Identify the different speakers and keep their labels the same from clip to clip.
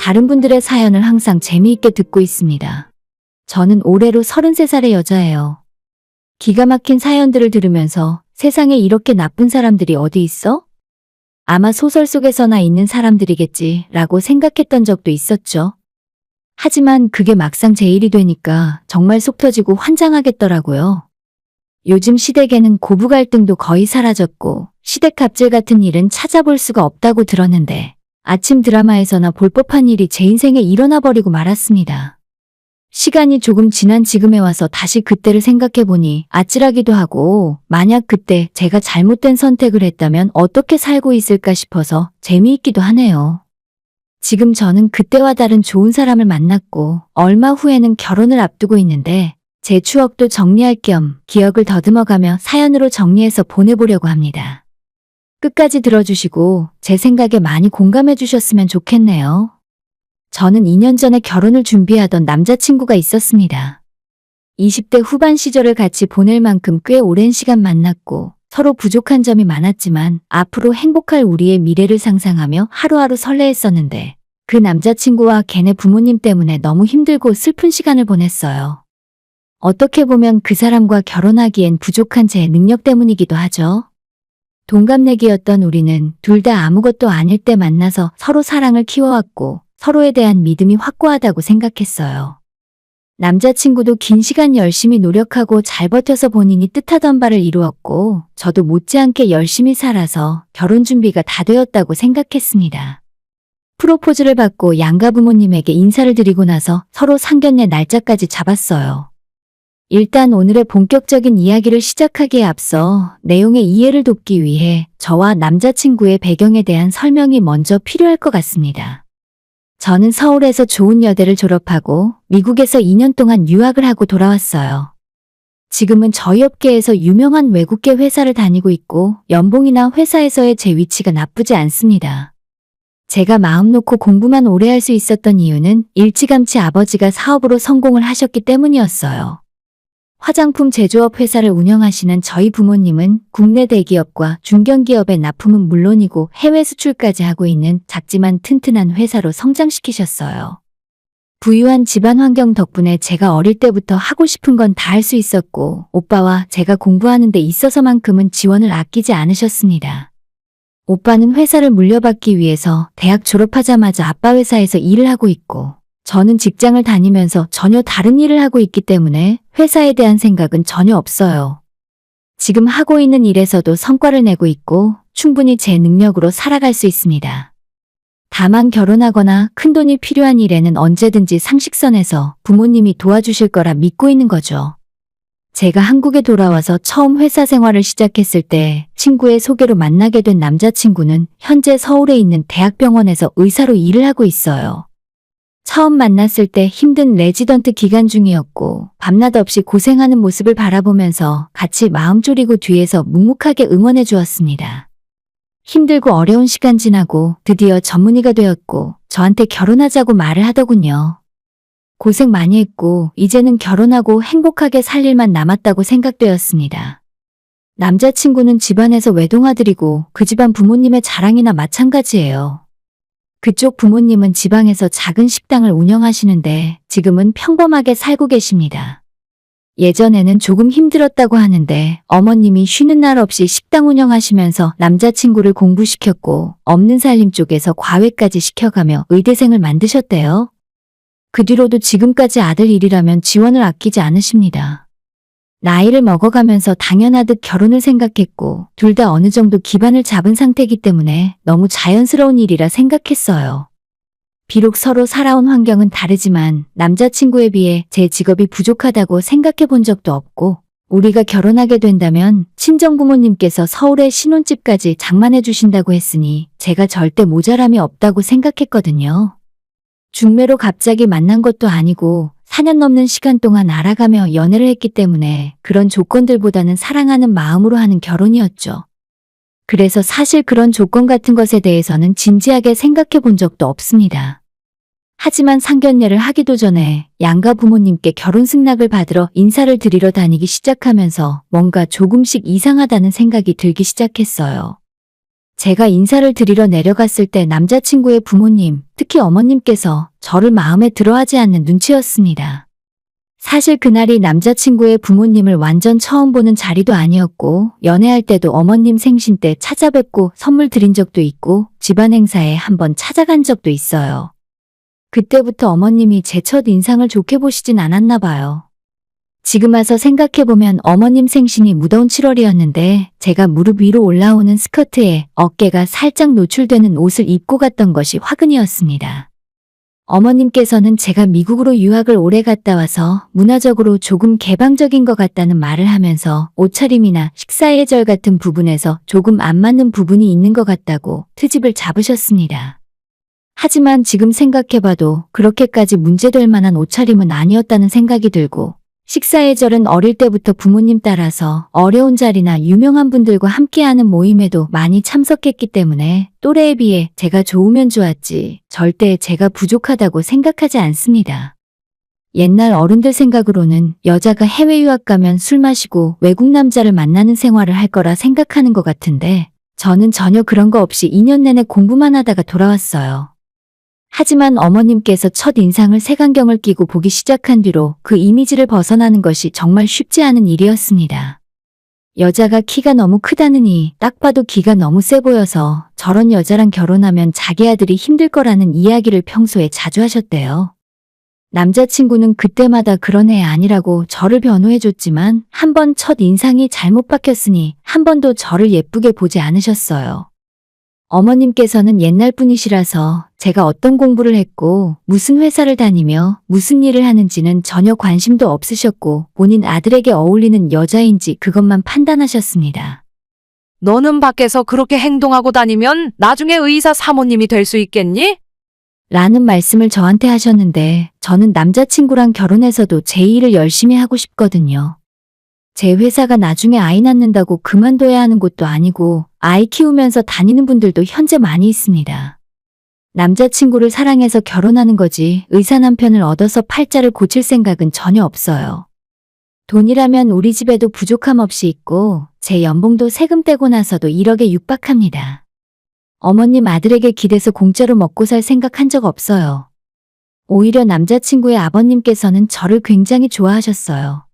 Speaker 1: 다른 분들의 사연을 항상 재미있게 듣고 있습니다. 저는 올해로 33살의 여자예요. 기가 막힌 사연들을 들으면서 세상에 이렇게 나쁜 사람들이 어디 있어? 아마 소설 속에서나 있는 사람들이겠지 라고 생각했던 적도 있었죠. 하지만 그게 막상 제 일이 되니까 정말 속 터지고 환장하겠더라고요. 요즘 시댁에는 고부 갈등도 거의 사라졌고 시댁 갑질 같은 일은 찾아볼 수가 없다고 들었는데 아침 드라마에서나 볼 법한 일이 제 인생에 일어나 버리고 말았습니다. 시간이 조금 지난 지금에 와서 다시 그때를 생각해보니 아찔하기도 하고 만약 그때 제가 잘못된 선택을 했다면 어떻게 살고 있을까 싶어서 재미있기도 하네요. 지금 저는 그때와 다른 좋은 사람을 만났고 얼마 후에는 결혼을 앞두고 있는데 제 추억도 정리할 겸 기억을 더듬어가며 사연으로 정리해서 보내보려고 합니다. 끝까지 들어주시고 제 생각에 많이 공감해 주셨으면 좋겠네요. 저는 2년 전에 결혼을 준비하던 남자친구가 있었습니다. 20대 후반 시절을 같이 보낼 만큼 꽤 오랜 시간 만났고 서로 부족한 점이 많았지만 앞으로 행복할 우리의 미래를 상상하며 하루하루 설레했었는데 그 남자친구와 걔네 부모님 때문에 너무 힘들고 슬픈 시간을 보냈어요. 어떻게 보면 그 사람과 결혼하기엔 부족한 제 능력 때문이기도 하죠. 동갑내기였던 우리는 둘 다 아무것도 아닐 때 만나서 서로 사랑을 키워왔고 서로에 대한 믿음이 확고하다고 생각했어요. 남자친구도 긴 시간 열심히 노력하고 잘 버텨서 본인이 뜻하던 바를 이루었고 저도 못지않게 열심히 살아서 결혼 준비가 다 되었다고 생각했습니다. 프로포즈를 받고 양가 부모님에게 인사를 드리고 나서 서로 상견례 날짜까지 잡았어요. 일단 오늘의 본격적인 이야기를 시작하기에 앞서 내용의 이해를 돕기 위해 저와 남자친구의 배경에 대한 설명이 먼저 필요할 것 같습니다. 저는 서울에서 좋은 여대를 졸업하고 미국에서 2년 동안 유학을 하고 돌아왔어요. 지금은 저희 업계에서 유명한 외국계 회사를 다니고 있고 연봉이나 회사에서의 제 위치가 나쁘지 않습니다. 제가 마음 놓고 공부만 오래 할 수 있었던 이유는 일찌감치 아버지가 사업으로 성공을 하셨기 때문이었어요. 화장품 제조업 회사를 운영하시는 저희 부모님은 국내 대기업과 중견기업의 납품은 물론이고 해외 수출까지 하고 있는 작지만 튼튼한 회사로 성장시키셨어요. 부유한 집안 환경 덕분에 제가 어릴 때부터 하고 싶은 건 다 할 수 있었고 오빠와 제가 공부하는 데 있어서만큼은 지원을 아끼지 않으셨습니다. 오빠는 회사를 물려받기 위해서 대학 졸업하자마자 아빠 회사에서 일을 하고 있고 저는 직장을 다니면서 전혀 다른 일을 하고 있기 때문에 회사에 대한 생각은 전혀 없어요. 지금 하고 있는 일에서도 성과를 내고 있고 충분히 제 능력으로 살아갈 수 있습니다. 다만 결혼하거나 큰돈이 필요한 일에는 언제든지 상식선에서 부모님이 도와주실 거라 믿고 있는 거죠. 제가 한국에 돌아와서 처음 회사 생활을 시작했을 때 친구의 소개로 만나게 된 남자친구는 현재 서울에 있는 대학병원에서 의사로 일을 하고 있어요. 처음 만났을 때 힘든 레지던트 기간 중이었고 밤낮 없이 고생하는 모습을 바라보면서 같이 마음 졸이고 뒤에서 묵묵하게 응원해 주었습니다. 힘들고 어려운 시간 지나고 드디어 전문의가 되었고 저한테 결혼하자고 말을 하더군요. 고생 많이 했고 이제는 결혼하고 행복하게 살 일만 남았다고 생각되었습니다. 남자친구는 집안에서 외동아들이고 그 집안 부모님의 자랑이나 마찬가지예요. 그쪽 부모님은 지방에서 작은 식당을 운영하시는데 지금은 평범하게 살고 계십니다. 예전에는 조금 힘들었다고 하는데 어머님이 쉬는 날 없이 식당 운영하시면서 남자친구를 공부시켰고 없는 살림 쪽에서 과외까지 시켜가며 의대생을 만드셨대요. 그 뒤로도 지금까지 아들 일이라면 지원을 아끼지 않으십니다. 나이를 먹어가면서 당연하듯 결혼을 생각했고 둘 다 어느 정도 기반을 잡은 상태이기 때문에 너무 자연스러운 일이라 생각했어요. 비록 서로 살아온 환경은 다르지만 남자친구에 비해 제 직업이 부족하다고 생각해 본 적도 없고 우리가 결혼하게 된다면 친정부모님께서 서울에 신혼집까지 장만해 주신다고 했으니 제가 절대 모자람이 없다고 생각했거든요. 중매로 갑자기 만난 것도 아니고 4년 넘는 시간 동안 알아가며 연애를 했기 때문에 그런 조건들보다는 사랑하는 마음으로 하는 결혼이었죠. 그래서 사실 그런 조건 같은 것에 대해서는 진지하게 생각해 본 적도 없습니다. 하지만 상견례를 하기도 전에 양가 부모님께 결혼 승낙을 받으러 인사를 드리러 다니기 시작하면서 뭔가 조금씩 이상하다는 생각이 들기 시작했어요. 제가 인사를 드리러 내려갔을 때 남자친구의 부모님, 특히 어머님께서 저를 마음에 들어하지 않는 눈치였습니다. 사실 그날이 남자친구의 부모님을 완전 처음 보는 자리도 아니었고, 연애할 때도 어머님 생신 때 찾아뵙고 선물 드린 적도 있고, 집안 행사에 한번 찾아간 적도 있어요. 그때부터 어머님이 제 첫 인상을 좋게 보시진 않았나 봐요. 지금 와서 생각해보면 어머님 생신이 무더운 7월이었는데 제가 무릎 위로 올라오는 스커트에 어깨가 살짝 노출되는 옷을 입고 갔던 것이 화근이었습니다. 어머님께서는 제가 미국으로 유학을 오래 갔다 와서 문화적으로 조금 개방적인 것 같다는 말을 하면서 옷차림이나 식사 예절 같은 부분에서 조금 안 맞는 부분이 있는 것 같다고 트집을 잡으셨습니다. 하지만 지금 생각해봐도 그렇게까지 문제될 만한 옷차림은 아니었다는 생각이 들고, 식사 예절은 어릴 때부터 부모님 따라서 어려운 자리나 유명한 분들과 함께하는 모임에도 많이 참석했기 때문에 또래에 비해 제가 좋으면 좋았지 절대 제가 부족하다고 생각하지 않습니다. 옛날 어른들 생각으로는 여자가 해외 유학 가면 술 마시고 외국 남자를 만나는 생활을 할 거라 생각하는 것 같은데 저는 전혀 그런 거 없이 2년 내내 공부만 하다가 돌아왔어요. 하지만 어머님께서 첫 인상을 색안경을 끼고 보기 시작한 뒤로 그 이미지를 벗어나는 것이 정말 쉽지 않은 일이었습니다. 여자가 키가 너무 크다느니 딱 봐도 기가 너무 세 보여서 저런 여자랑 결혼하면 자기 아들이 힘들 거라는 이야기를 평소에 자주 하셨대요. 남자친구는 그때마다 그런 애 아니라고 저를 변호해줬지만 한 번 첫 인상이 잘못 박혔으니 한 번도 저를 예쁘게 보지 않으셨어요. 어머님께서는 옛날 분이시라서 제가 어떤 공부를 했고 무슨 회사를 다니며 무슨 일을 하는지는 전혀 관심도 없으셨고 본인 아들에게 어울리는 여자인지 그것만 판단하셨습니다.
Speaker 2: 너는 밖에서 그렇게 행동하고 다니면 나중에 의사 사모님이 될 수 있겠니?
Speaker 1: 라는 말씀을 저한테 하셨는데 저는 남자친구랑 결혼해서도 제 일을 열심히 하고 싶거든요. 제 회사가 나중에 아이 낳는다고 그만둬야 하는 곳도 아니고 아이 키우면서 다니는 분들도 현재 많이 있습니다. 남자친구를 사랑해서 결혼하는 거지 의사 남편을 얻어서 팔자를 고칠 생각은 전혀 없어요. 돈이라면 우리 집에도 부족함 없이 있고 제 연봉도 세금 떼고 나서도 1억에 육박합니다. 어머님 아들에게 기대서 공짜로 먹고 살 생각한 적 없어요. 오히려 남자친구의 아버님께서는 저를 굉장히 좋아하셨어요.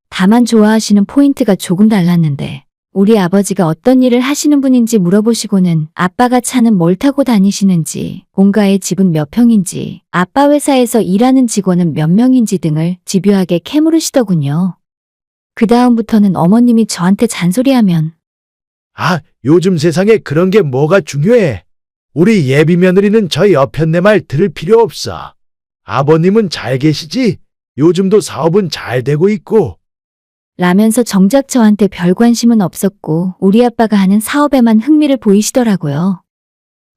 Speaker 1: 다만 좋아하시는 포인트가 조금 달랐는데 우리 아버지가 어떤 일을 하시는 분인지 물어보시고는 아빠가 차는 뭘 타고 다니시는지, 본가의 집은 몇 평인지, 아빠 회사에서 일하는 직원은 몇 명인지 등을 집요하게 캐물으시더군요. 그 다음부터는 어머님이 저한테 잔소리하면
Speaker 3: 요즘 세상에 그런 게 뭐가 중요해. 우리 예비 며느리는 저 여편네 말 들을 필요 없어. 아버님은 잘 계시지? 요즘도 사업은 잘 되고 있고.
Speaker 1: 라면서 정작 저한테 별 관심은 없었고 우리 아빠가 하는 사업에만 흥미를 보이시더라고요.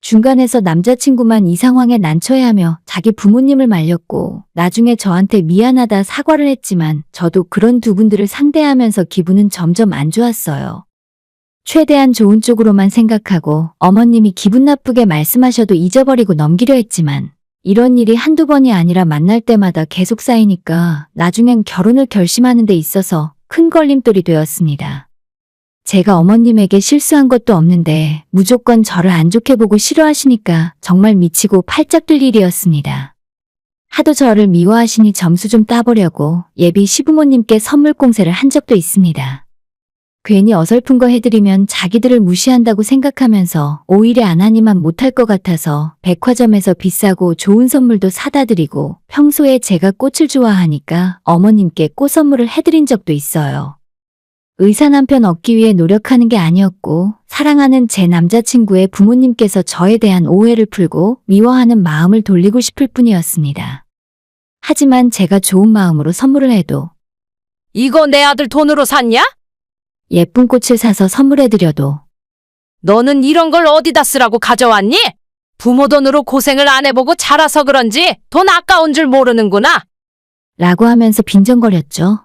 Speaker 1: 중간에서 남자친구만 이 상황에 난처해하며 자기 부모님을 말렸고 나중에 저한테 미안하다 사과를 했지만 저도 그런 두 분들을 상대하면서 기분은 점점 안 좋았어요. 최대한 좋은 쪽으로만 생각하고 어머님이 기분 나쁘게 말씀하셔도 잊어버리고 넘기려 했지만 이런 일이 한두 번이 아니라 만날 때마다 계속 쌓이니까 나중엔 결혼을 결심하는 데 있어서 큰 걸림돌이 되었습니다. 제가 어머님에게 실수한 것도 없는데 무조건 저를 안 좋게 보고 싫어하시니까 정말 미치고 팔짝 들 일이었습니다. 하도 저를 미워하시니 점수 좀 따보려고 예비 시부모님께 선물 공세를 한 적도 있습니다. 괜히 어설픈 거 해드리면 자기들을 무시한다고 생각하면서 오히려 안 하니만 못할 것 같아서 백화점에서 비싸고 좋은 선물도 사다 드리고 평소에 제가 꽃을 좋아하니까 어머님께 꽃 선물을 해드린 적도 있어요. 의사 남편 얻기 위해 노력하는 게 아니었고 사랑하는 제 남자친구의 부모님께서 저에 대한 오해를 풀고 미워하는 마음을 돌리고 싶을 뿐이었습니다. 하지만 제가 좋은 마음으로 선물을 해도
Speaker 2: 이거 내 아들 돈으로 샀냐?
Speaker 1: 예쁜 꽃을 사서 선물해드려도
Speaker 2: 너는 이런 걸 어디다 쓰라고 가져왔니? 부모 돈으로 고생을 안 해보고 자라서 그런지 돈 아까운 줄 모르는구나.
Speaker 1: 라고 하면서 빈정거렸죠.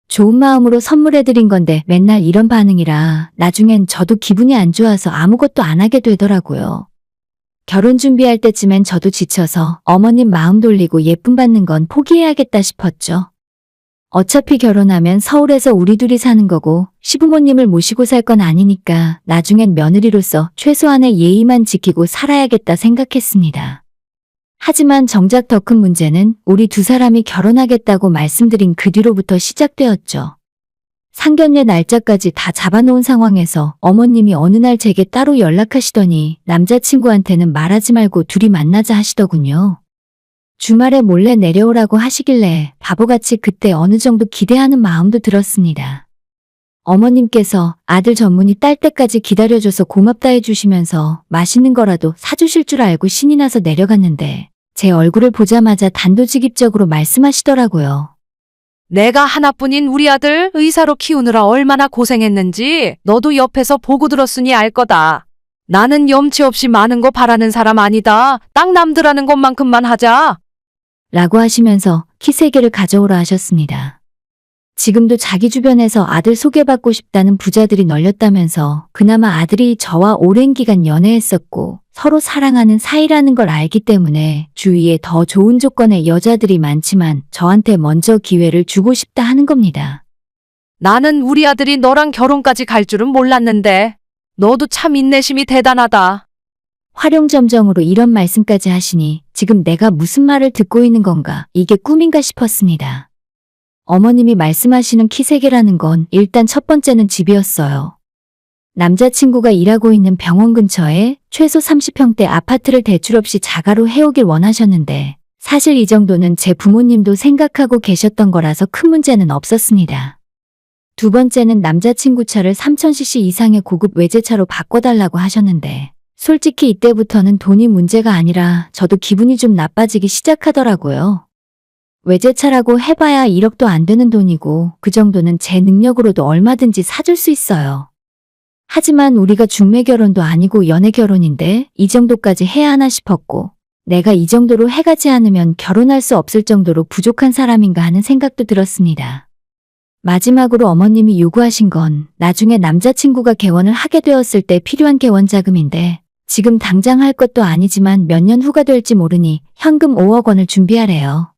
Speaker 1: 좋은 마음으로 선물해드린 건데 맨날 이런 반응이라 나중엔 저도 기분이 안 좋아서 아무것도 안 하게 되더라고요. 결혼 준비할 때쯤엔 저도 지쳐서 어머님 마음 돌리고 예쁨 받는 건 포기해야겠다 싶었죠. 어차피 결혼하면 서울에서 우리 둘이 사는 거고 시부모님을 모시고 살 건 아니니까 나중엔 며느리로서 최소한의 예의만 지키고 살아야겠다 생각했습니다. 하지만 정작 더 큰 문제는 우리 두 사람이 결혼하겠다고 말씀드린 그 뒤로부터 시작되었죠. 상견례 날짜까지 다 잡아놓은 상황에서 어머님이 어느 날 제게 따로 연락하시더니 남자친구한테는 말하지 말고 둘이 만나자 하시더군요. 주말에 몰래 내려오라고 하시길래 바보같이 그때 어느 정도 기대하는 마음도 들었습니다. 어머님께서 아들 전문이 딸 때까지 기다려줘서 고맙다 해주시면서 맛있는 거라도 사주실 줄 알고 신이 나서 내려갔는데 제 얼굴을 보자마자 단도직입적으로 말씀하시더라고요.
Speaker 2: 내가 하나뿐인 우리 아들 의사로 키우느라 얼마나 고생했는지 너도 옆에서 보고 들었으니 알 거다. 나는 염치 없이 많은 거 바라는 사람 아니다. 딱 남들 하는 것만큼만 하자.
Speaker 1: 라고 하시면서 키 3개를 가져오라 하셨습니다. 지금도 자기 주변에서 아들 소개받고 싶다는 부자들이 널렸다면서 그나마 아들이 저와 오랜 기간 연애했었고 서로 사랑하는 사이라는 걸 알기 때문에 주위에 더 좋은 조건의 여자들이 많지만 저한테 먼저 기회를 주고 싶다 하는 겁니다.
Speaker 2: 나는 우리 아들이 너랑 결혼까지 갈 줄은 몰랐는데 너도 참 인내심이 대단하다.
Speaker 1: 활용점정으로 이런 말씀까지 하시니 지금 내가 무슨 말을 듣고 있는 건가, 이게 꿈인가 싶었습니다. 어머님이 말씀하시는 키 3개라는 건 일단 첫 번째는 집이었어요. 남자친구가 일하고 있는 병원 근처에 최소 30평대 아파트를 대출 없이 자가로 해오길 원하셨는데 사실 이 정도는 제 부모님도 생각하고 계셨던 거라서 큰 문제는 없었습니다. 두 번째는 남자친구 차를 3000cc 이상의 고급 외제차로 바꿔달라고 하셨는데 솔직히 이때부터는 돈이 문제가 아니라 저도 기분이 좀 나빠지기 시작하더라고요. 외제차라고 해봐야 1억도 안 되는 돈이고 그 정도는 제 능력으로도 얼마든지 사줄 수 있어요. 하지만 우리가 중매 결혼도 아니고 연애 결혼인데 이 정도까지 해야 하나 싶었고 내가 이 정도로 해가지 않으면 결혼할 수 없을 정도로 부족한 사람인가 하는 생각도 들었습니다. 마지막으로 어머님이 요구하신 건 나중에 남자친구가 개원을 하게 되었을 때 필요한 개원 자금인데 지금 당장 할 것도 아니지만 몇 년 후가 될지 모르니 현금 5억 원을 준비하래요.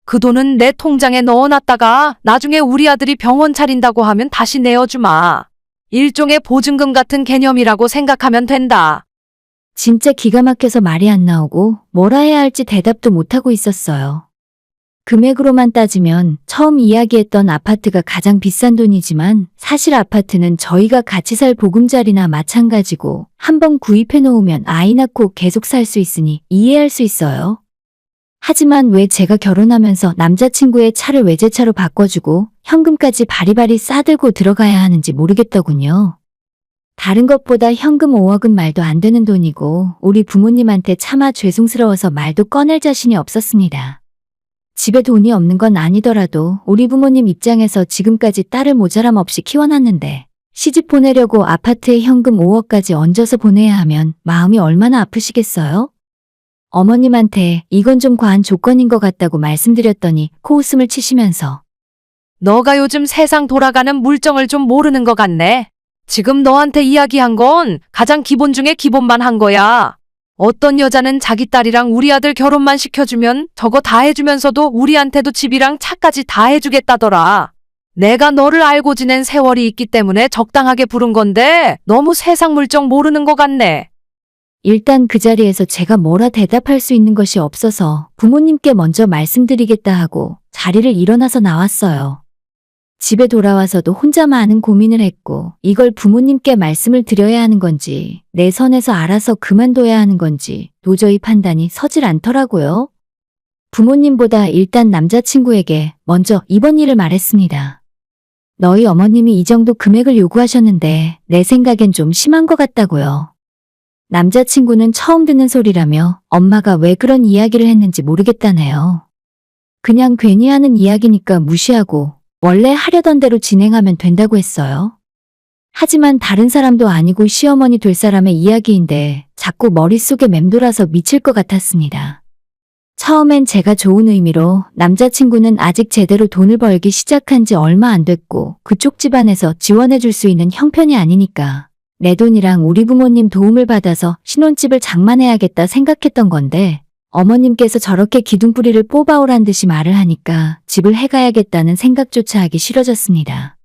Speaker 2: 그 돈은 내 통장에 넣어놨다가 나중에 우리 아들이 병원 차린다고 하면 다시 내어주마. 일종의 보증금 같은 개념이라고 생각하면 된다.
Speaker 1: 진짜 기가 막혀서 말이 안 나오고 뭐라 해야 할지 대답도 못하고 있었어요. 금액으로만 따지면 처음 이야기했던 아파트가 가장 비싼 돈이지만 사실 아파트는 저희가 같이 살 보금자리나 마찬가지고 한번 구입해 놓으면 아이 낳고 계속 살 수 있으니 이해할 수 있어요. 하지만 왜 제가 결혼하면서 남자친구의 차를 외제차로 바꿔주고 현금까지 바리바리 싸들고 들어가야 하는지 모르겠더군요. 다른 것보다 현금 5억은 말도 안 되는 돈이고 우리 부모님한테 차마 죄송스러워서 말도 꺼낼 자신이 없었습니다. 집에 돈이 없는 건 아니더라도 우리 부모님 입장에서 지금까지 딸을 모자람 없이 키워놨는데 시집 보내려고 아파트에 현금 5억까지 얹어서 보내야 하면 마음이 얼마나 아프시겠어요? 어머님한테 이건 좀 과한 조건인 것 같다고 말씀드렸더니 코웃음을 치시면서
Speaker 2: 너가 요즘 세상 돌아가는 물정을 좀 모르는 것 같네. 지금 너한테 이야기한 건 가장 기본 중에 기본만 한 거야. 어떤 여자는 자기 딸이랑 우리 아들 결혼만 시켜주면 저거 다 해주면서도 우리한테도 집이랑 차까지 다 해주겠다더라. 내가 너를 알고 지낸 세월이 있기 때문에 적당하게 부른 건데 너무 세상 물정 모르는 것 같네.
Speaker 1: 일단 그 자리에서 제가 뭐라 대답할 수 있는 것이 없어서 부모님께 먼저 말씀드리겠다 하고 자리를 일어나서 나왔어요. 집에 돌아와서도 혼자 많은 고민을 했고 이걸 부모님께 말씀을 드려야 하는 건지 내 선에서 알아서 그만둬야 하는 건지 도저히 판단이 서질 않더라고요. 부모님보다 일단 남자친구에게 먼저 이번 일을 말했습니다. 너희 어머님이 이 정도 금액을 요구하셨는데 내 생각엔 좀 심한 것 같다고요. 남자친구는 처음 듣는 소리라며 엄마가 왜 그런 이야기를 했는지 모르겠다네요. 그냥 괜히 하는 이야기니까 무시하고 원래 하려던 대로 진행하면 된다고 했어요. 하지만 다른 사람도 아니고 시어머니 될 사람의 이야기인데 자꾸 머릿속에 맴돌아서 미칠 것 같았습니다. 처음엔 제가 좋은 의미로 남자친구는 아직 제대로 돈을 벌기 시작한 지 얼마 안 됐고 그쪽 집안에서 지원해 줄 수 있는 형편이 아니니까 내 돈이랑 우리 부모님 도움을 받아서 신혼집을 장만해야겠다 생각했던 건데 어머님께서 저렇게 기둥뿌리를 뽑아오란 듯이 말을 하니까 집을 해가야겠다는 생각조차 하기 싫어졌습니다.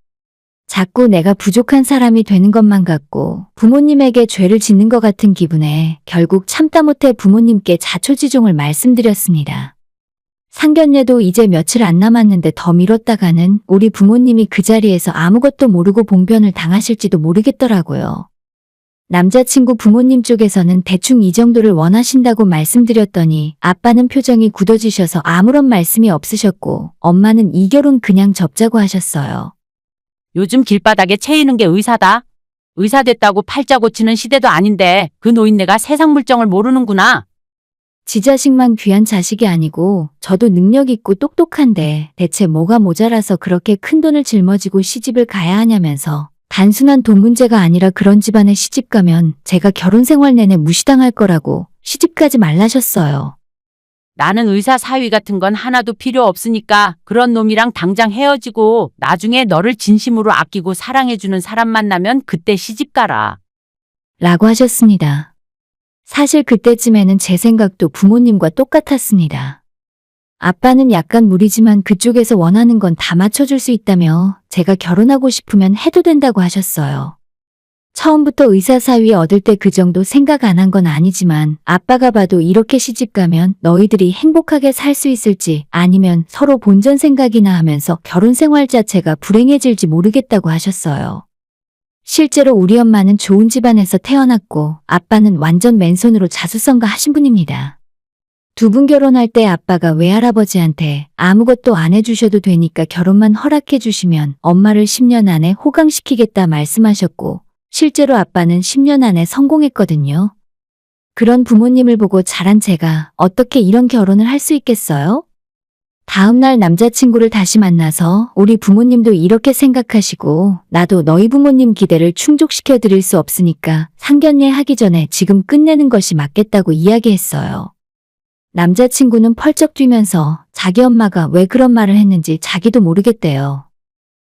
Speaker 1: 자꾸 내가 부족한 사람이 되는 것만 같고 부모님에게 죄를 짓는 것 같은 기분에 결국 참다 못해 부모님께 자초지종을 말씀드렸습니다. 상견례도 이제 며칠 안 남았는데 더 미뤘다가는 우리 부모님이 그 자리에서 아무것도 모르고 봉변을 당하실지도 모르겠더라고요. 남자친구 부모님 쪽에서는 대충 이 정도를 원하신다고 말씀드렸더니 아빠는 표정이 굳어지셔서 아무런 말씀이 없으셨고 엄마는 이 결혼 그냥 접자고 하셨어요.
Speaker 4: 요즘 길바닥에 채이는 게 의사다. 의사 됐다고 팔자 고치는 시대도 아닌데 그 노인네가 세상 물정을 모르는구나.
Speaker 1: 지 자식만 귀한 자식이 아니고 저도 능력 있고 똑똑한데 대체 뭐가 모자라서 그렇게 큰 돈을 짊어지고 시집을 가야 하냐면서 단순한 돈 문제가 아니라 그런 집안에 시집 가면 제가 결혼 생활 내내 무시당할 거라고 시집가지 말라셨어요.
Speaker 4: 나는 의사 사위 같은 건 하나도 필요 없으니까 그런 놈이랑 당장 헤어지고 나중에 너를 진심으로 아끼고 사랑해주는 사람 만나면 그때 시집 가라.
Speaker 1: 라고 하셨습니다. 사실 그때쯤에는 제 생각도 부모님과 똑같았습니다. 아빠는 약간 무리지만 그쪽에서 원하는 건 다 맞춰줄 수 있다며 제가 결혼하고 싶으면 해도 된다고 하셨어요. 처음부터 의사 사위 얻을 때 그 정도 생각 안 한 건 아니지만 아빠가 봐도 이렇게 시집 가면 너희들이 행복하게 살 수 있을지 아니면 서로 본전 생각이나 하면서 결혼 생활 자체가 불행해질지 모르겠다고 하셨어요. 실제로 우리 엄마는 좋은 집안에서 태어났고 아빠는 완전 맨손으로 자수성가 하신 분입니다. 두 분 결혼할 때 아빠가 외할아버지한테 아무것도 안 해주셔도 되니까 결혼만 허락해 주시면 엄마를 10년 안에 호강시키겠다 말씀하셨고 실제로 아빠는 10년 안에 성공했거든요. 그런 부모님을 보고 자란 제가 어떻게 이런 결혼을 할 수 있겠어요? 다음 날 남자친구를 다시 만나서 우리 부모님도 이렇게 생각하시고 나도 너희 부모님 기대를 충족시켜 드릴 수 없으니까 상견례 하기 전에 지금 끝내는 것이 맞겠다고 이야기했어요. 남자친구는 펄쩍 뛰면서 자기 엄마가 왜 그런 말을 했는지 자기도 모르겠대요.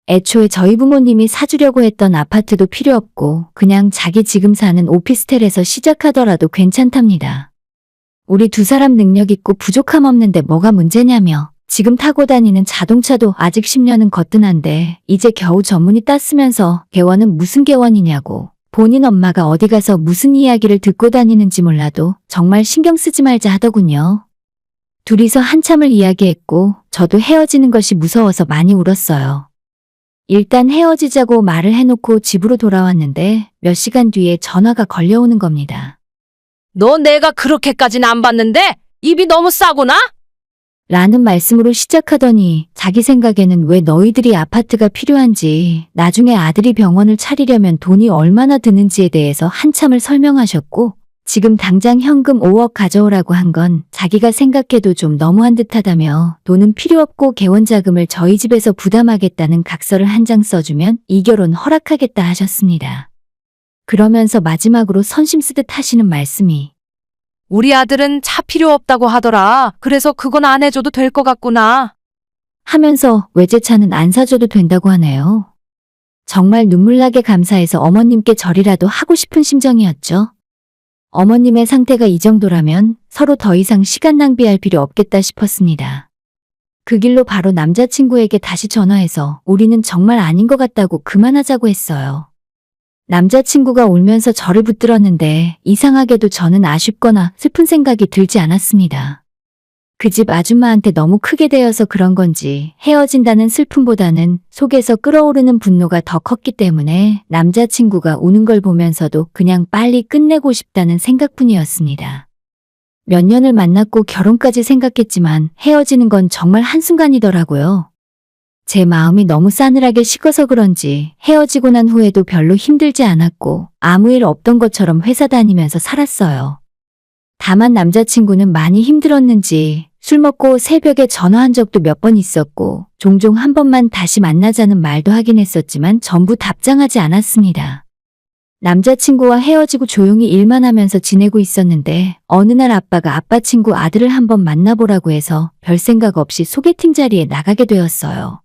Speaker 1: 애초에 저희 부모님이 사주려고 했던 아파트도 필요 없고 그냥 자기 지금 사는 오피스텔에서 시작하더라도 괜찮답니다. 우리 두 사람 능력 있고 부족함 없는데 뭐가 문제냐며 지금 타고 다니는 자동차도 아직 10년은 거뜬한데 이제 겨우 전문이 땄으면서 개원은 무슨 개원이냐고 본인 엄마가 어디 가서 무슨 이야기를 듣고 다니는지 몰라도 정말 신경 쓰지 말자 하더군요. 둘이서 한참을 이야기했고 저도 헤어지는 것이 무서워서 많이 울었어요. 일단 헤어지자고 말을 해놓고 집으로 돌아왔는데 몇 시간 뒤에 전화가 걸려오는 겁니다.
Speaker 2: 너 내가 그렇게까지는 안 봤는데 입이 너무 싸구나?
Speaker 1: 라는 말씀으로 시작하더니 자기 생각에는 왜 너희들이 아파트가 필요한지 나중에 아들이 병원을 차리려면 돈이 얼마나 드는지에 대해서 한참을 설명하셨고 지금 당장 현금 5억 가져오라고 한 건 자기가 생각해도 좀 너무한 듯하다며 돈은 필요 없고 개원자금을 저희 집에서 부담하겠다는 각서를 한 장 써주면 이 결혼 허락하겠다 하셨습니다. 그러면서 마지막으로 선심 쓰듯 하시는 말씀이
Speaker 2: 우리 아들은 차 필요 없다고 하더라. 그래서 그건 안 해줘도 될 것 같구나.
Speaker 1: 하면서 외제차는 안 사줘도 된다고 하네요. 정말 눈물나게 감사해서 어머님께 절이라도 하고 싶은 심정이었죠. 어머님의 상태가 이 정도라면 서로 더 이상 시간 낭비할 필요 없겠다 싶었습니다. 그 길로 바로 남자친구에게 다시 전화해서 우리는 정말 아닌 것 같다고 그만하자고 했어요. 남자친구가 울면서 저를 붙들었는데 이상하게도 저는 아쉽거나 슬픈 생각이 들지 않았습니다. 그 집 아줌마한테 너무 크게 대여서 그런 건지 헤어진다는 슬픔보다는 속에서 끓어오르는 분노가 더 컸기 때문에 남자친구가 우는 걸 보면서도 그냥 빨리 끝내고 싶다는 생각뿐이었습니다. 몇 년을 만났고 결혼까지 생각했지만 헤어지는 건 정말 한순간이더라고요. 제 마음이 너무 싸늘하게 식어서 그런지 헤어지고 난 후에도 별로 힘들지 않았고 아무 일 없던 것처럼 회사 다니면서 살았어요. 다만 남자친구는 많이 힘들었는지 술 먹고 새벽에 전화한 적도 몇 번 있었고 종종 한 번만 다시 만나자는 말도 하긴 했었지만 전부 답장하지 않았습니다. 남자친구와 헤어지고 조용히 일만 하면서 지내고 있었는데 어느 날 아빠가 아빠 친구 아들을 한번 만나보라고 해서 별 생각 없이 소개팅 자리에 나가게 되었어요.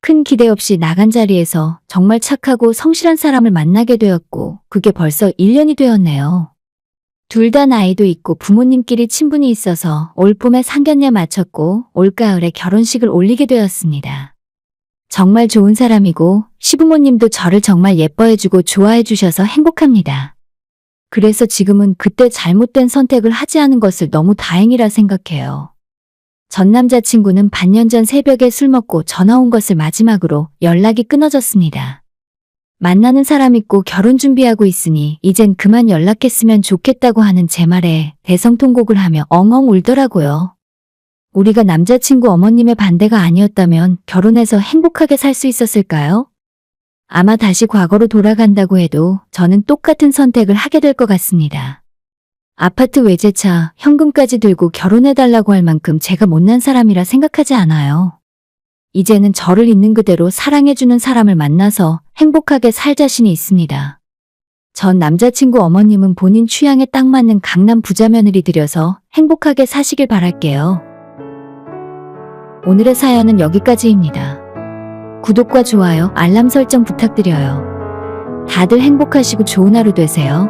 Speaker 1: 큰 기대 없이 나간 자리에서 정말 착하고 성실한 사람을 만나게 되었고 그게 벌써 1년이 되었네요. 둘 다 나이도 있고 부모님끼리 친분이 있어서 올 봄에 상견례 마쳤고 올 가을에 결혼식을 올리게 되었습니다. 정말 좋은 사람이고 시부모님도 저를 정말 예뻐해주고 좋아해주셔서 행복합니다. 그래서 지금은 그때 잘못된 선택을 하지 않은 것을 너무 다행이라 생각해요. 전 남자친구는 반년 전 새벽에 술 먹고 전화 온 것을 마지막으로 연락이 끊어졌습니다. 만나는 사람 있고 결혼 준비하고 있으니 이젠 그만 연락했으면 좋겠다고 하는 제 말에 대성통곡을 하며 엉엉 울더라고요. 우리가 남자친구 어머님의 반대가 아니었다면 결혼해서 행복하게 살 수 있었을까요? 아마 다시 과거로 돌아간다고 해도 저는 똑같은 선택을 하게 될 것 같습니다. 아파트 외제차, 현금까지 들고 결혼해달라고 할 만큼 제가 못난 사람이라 생각하지 않아요. 이제는 저를 있는 그대로 사랑해주는 사람을 만나서 행복하게 살 자신이 있습니다. 전 남자친구 어머님은 본인 취향에 딱 맞는 강남 부자 며느리 들여서 행복하게 사시길 바랄게요. 오늘의 사연은 여기까지입니다. 구독과 좋아요, 알람 설정 부탁드려요. 다들 행복하시고 좋은 하루 되세요.